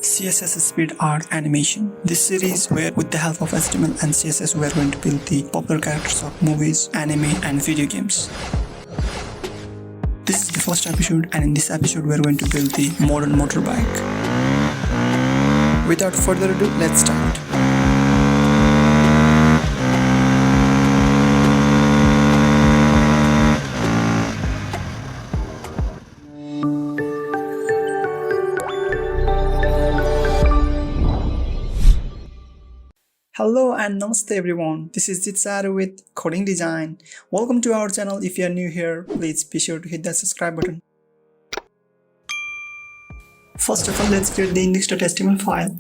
CSS Speed Art Animation. This series where with the help of HTML and CSS we are going to build the popular characters of movies, anime and video games. This is the first episode, and in this episode we are going to build the modern motorbike. Without further ado, let's start. Hello and namaste everyone, this is Jitsaru with Coding Design. Welcome to our channel. If you are new here, please be sure to hit that subscribe button. First of all, let's create the index.html file.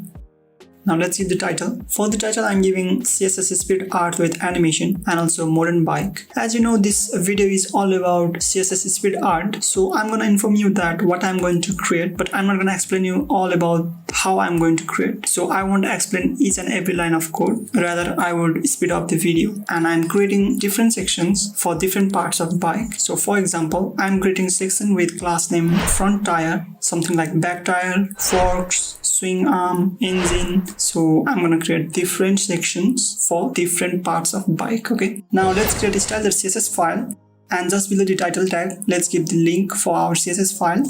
Now let's give the title. For the title, I'm giving CSS Speed Art with Animation and also Modern Bike. As you know, this video is all about CSS Speed Art, so I'm gonna inform you that what I'm going to create, but I'm not gonna explain you all about how I'm going to create. So I won't explain each and every line of code. Rather, I would speed up the video, and I'm creating different sections for different parts of bike. So for example, I'm creating section with class name front tire, something like back tire, forks, swing arm, engine. So I'm gonna create different sections for different parts of bike. Okay, now let's create a style.css file, and just below the title tag, let's give the link for our CSS file.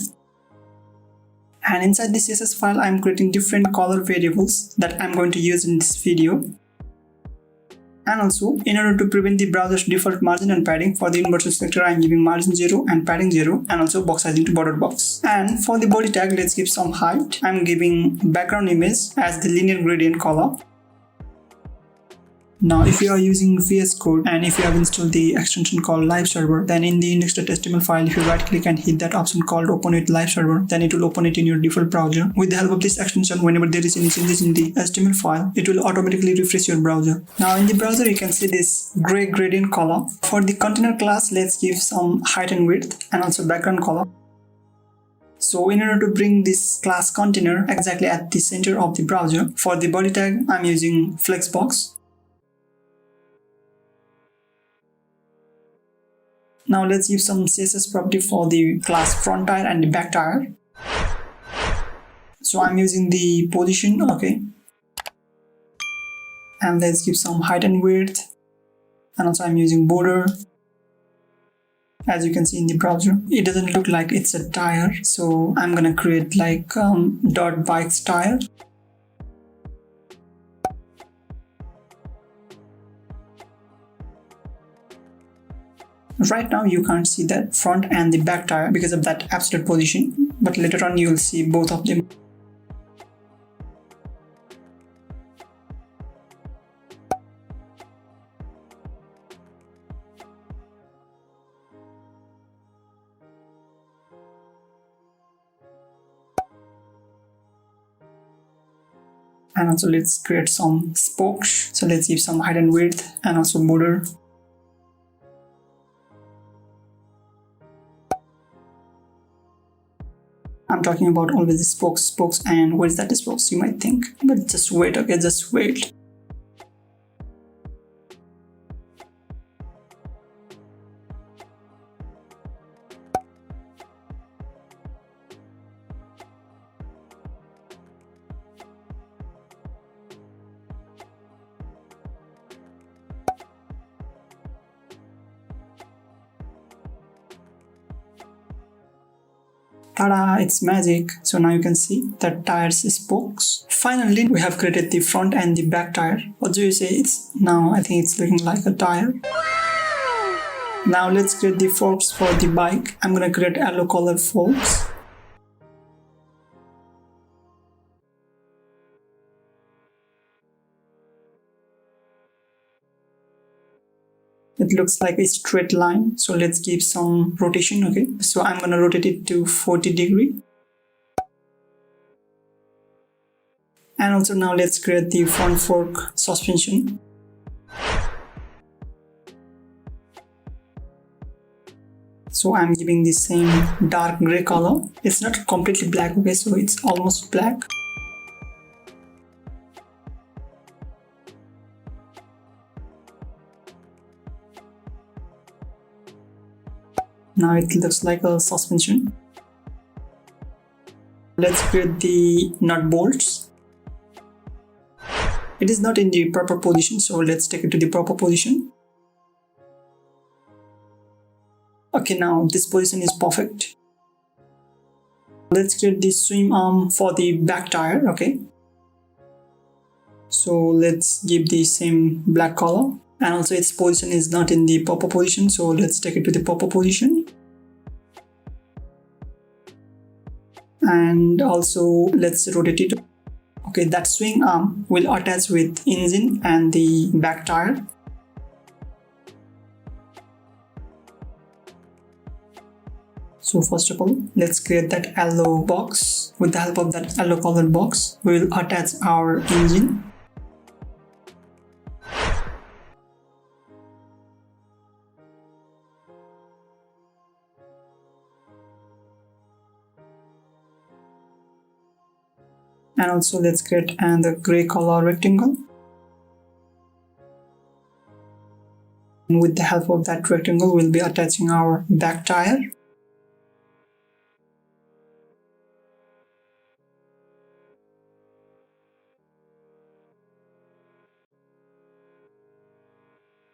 And inside the CSS file, I'm creating different color variables that I'm going to use in this video. And also, in order to prevent the browser's default margin and padding, for the universal selector, I'm giving margin 0 and padding 0, and also box sizing to border box. And for the body tag, let's give some height. I'm giving background image as the linear gradient color. Now, if you are using VS Code and if you have installed the extension called Live Server, then in the index.html file, if you right click and hit that option called Open with Live Server, then it will open it in your default browser. With the help of this extension, whenever there is any changes in the HTML file, it will automatically refresh your browser. Now in the browser, you can see this gray gradient color. For the container class, let's give some height and width and also background color. So in order to bring this class container exactly at the center of the browser, for the body tag, I'm using Flexbox. Now let's give some CSS property for the class front tire and the back tire. So I'm using the position, okay. And let's give some height and width. And also I'm using border. As you can see in the browser, it doesn't look like it's a tire. So I'm gonna create like dot bikes tire. Right now you can't see that front and the back tire because of that absolute position, but later on you will see both of them. And also let's create some spokes. So let's give some height and width and also border. I'm talking about always the spokes, and what is that spokes, you might think, but just wait, okay, just wait. Tada, it's magic. So now you can see the tires spokes. Finally, we have created the front and the back tire. What do you say? I think it's looking like a tire. Now let's create the forks for the bike. I'm gonna create yellow color forks. It looks like a straight line, so let's give some rotation, okay? So I'm gonna rotate it to 40 degrees. And also now let's create the front fork suspension. So I'm giving the same dark gray color. It's not completely black, okay? So it's almost black. Now it looks like a suspension. Let's create the nut bolts. It is not in the proper position, so let's take it to the proper position. Okay, now this position is perfect. Let's create the swing arm for the back tire. Okay, so let's give the same black color, and also its position is not in the proper position, so let's take it to the proper position. And also let's rotate it. Okay, that swing arm will attach with engine and the back tire. So first of all, let's create that yellow box. With the help of that yellow colored box, we will attach our engine. And also let's create another gray color rectangle. And with the help of that rectangle, we'll be attaching our back tire.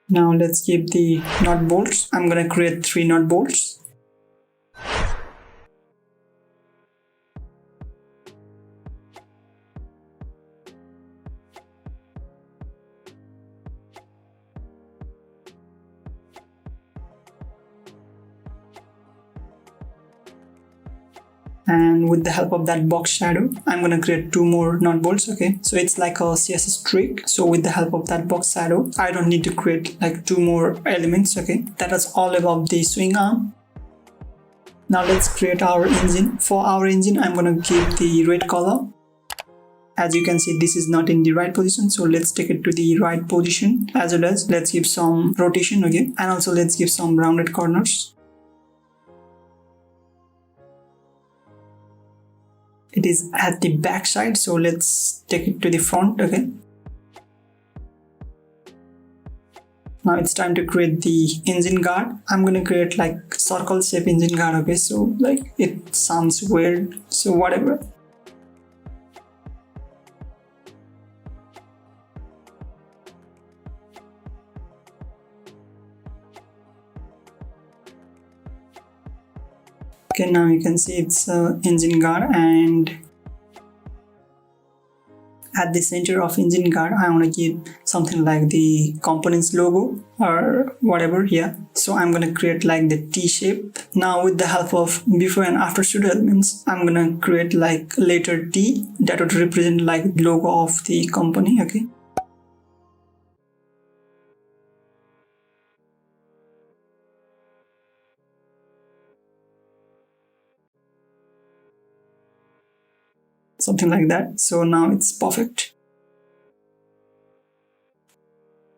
Now let's keep the nut bolts. I'm gonna create 3 nut bolts. And with the help of that box shadow, I'm gonna create 2 more nut bolts. Okay, so it's like a CSS trick. So with the help of that box shadow, I don't need to create like 2 more elements. Okay, that is all about the swing arm. Now let's create our engine. For our engine, I'm gonna keep the red color. As you can see, this is not in the right position, so let's take it to the right position. As well as let's give some rotation. Okay, and also let's give some rounded corners. It is at the back side, so let's take it to the front. Okay, now it's time to create the engine guard. I'm gonna create like circle shape engine guard. Okay, so like it sounds weird, so whatever. Okay, now you can see it's engine guard, and at the center of engine guard, I want to give something like the components logo or whatever. Yeah, so I'm gonna create like the T shape. Now with the help of before and after pseudo elements, I'm gonna create like letter T that would represent like the logo of the company. Okay, something like that. So now it's perfect.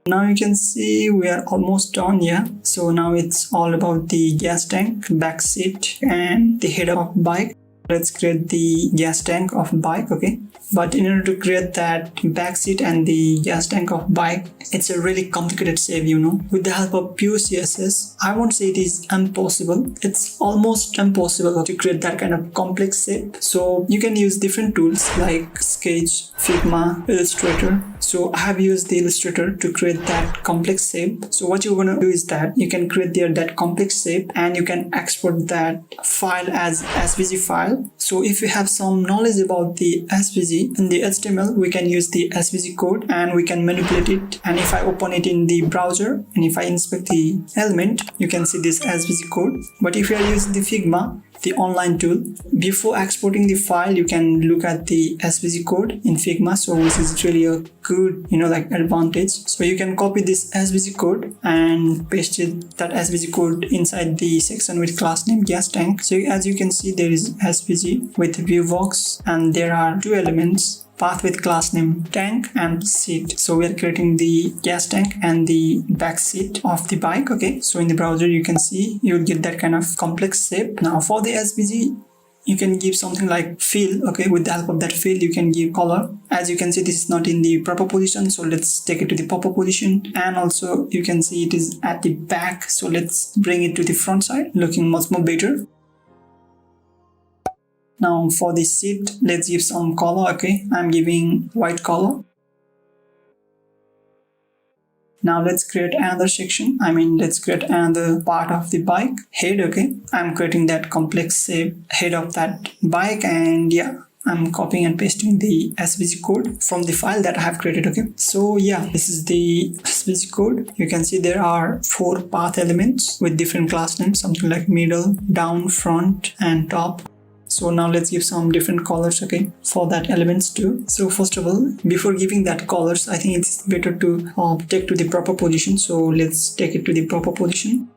Now you can see we are almost done. Yeah, so now it's all about the gas tank, back seat, and the head of bike. Let's create the gas tank of bike. Okay, but in order to create that back seat and the gas tank of bike, it's a really complicated shape, you know. With the help of pure CSS, I won't say it is impossible. It's almost impossible to create that kind of complex shape. So you can use different tools like Sketch, Figma, Illustrator. So I have used the Illustrator to create that complex shape. So what you're gonna do is that you can create that complex shape, and you can export that file as SVG file. So if you have some knowledge about the SVG in the HTML, we can use the SVG code and we can manipulate it. And if I open it in the browser and if I inspect the element, you can see this SVG code. But if you are using the Figma, the online tool, before exporting the file, you can look at the SVG code in Figma. So this is really a good, like advantage. So you can copy this SVG code and paste that SVG code inside the section with class name gas tank. So as you can see, there is SVG with viewbox, and there are 2 elements, path with class name tank and seat. So we are creating the gas tank and the back seat of the bike. Okay, so in the browser you can see you'll get that kind of complex shape. Now for the SVG, you can give something like fill. Okay, with the help of that fill, you can give color. As you can see, this is not in the proper position, so let's take it to the proper position. And also you can see it is at the back, so let's bring it to the front side, looking much more better. Now for the seat, let's give some color. Okay, I'm giving white color. Now let's create another section. Let's create another part of the bike head. Okay, I'm creating that complex shape head of that bike, and yeah, I'm copying and pasting the SVG code from the file that I have created. Okay, so yeah, this is the SVG code. You can see there are 4 path elements with different class names, something like middle, down, front, and top. So now let's give some different colors, okay, for that elements too. So first of all, before giving that colors, I think it's better to take to the proper position. So let's take it to the proper position.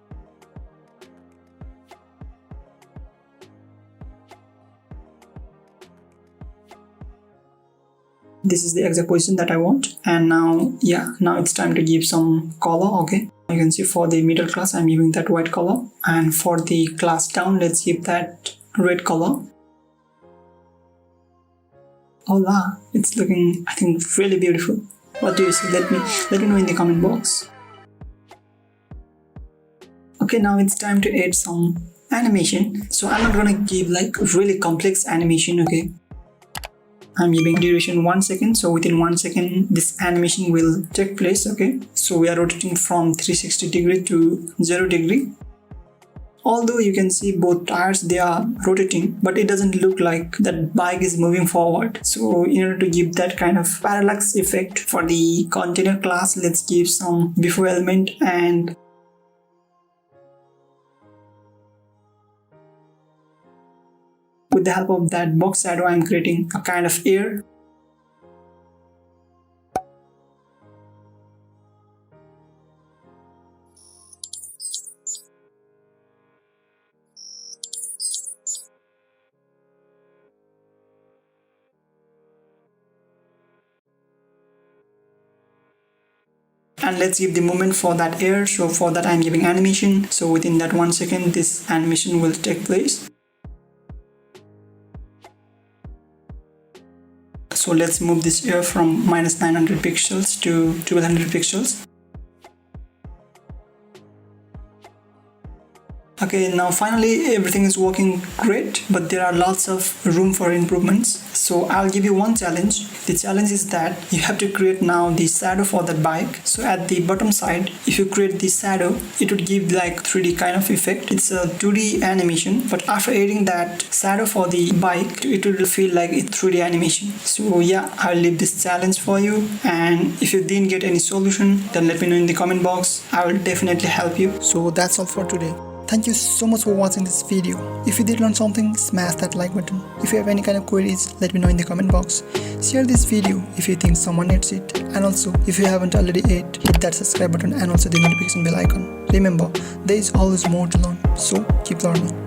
This is the exact position that I want. And now, yeah, now it's time to give some color. Okay, you can see for the middle class, I'm giving that white color. And for the class down, let's give that red color. Hola, it's looking, I think, really beautiful. What do you see? Let me know in the comment box. Okay, now it's time to add some animation. So I'm not gonna give like really complex animation. Okay, I'm giving duration 1 second. So within 1 second, this animation will take place. Okay, so we are rotating from 360 degree to 0 degree. Although you can see both tires, they are rotating, but it doesn't look like that bike is moving forward. So in order to give that kind of parallax effect for the container class, let's give some before element, and with the help of that box shadow, I'm creating a kind of air. And let's give the movement for that air. So for that, I'm giving animation. So within that 1 second, this animation will take place. So let's move this air from -900 pixels to 1200 pixels. Okay, now finally everything is working great, but there are lots of room for improvements. So I'll give you one challenge. The challenge is that you have to create now the shadow for the bike. So at the bottom side, if you create the shadow, it would give like 3D kind of effect. It's a 2D animation, but after adding that shadow for the bike, it will feel like it's 3D animation. So yeah, I'll leave this challenge for you. And if you didn't get any solution, then let me know in the comment box. I will definitely help you. So that's all for today. Thank you so much for watching this video. If you did learn something, smash that like button. If you have any kind of queries, let me know in the comment box. Share this video if you think someone needs it. And also, if you haven't already hit that subscribe button and also the notification bell icon. Remember, there is always more to learn, so keep learning.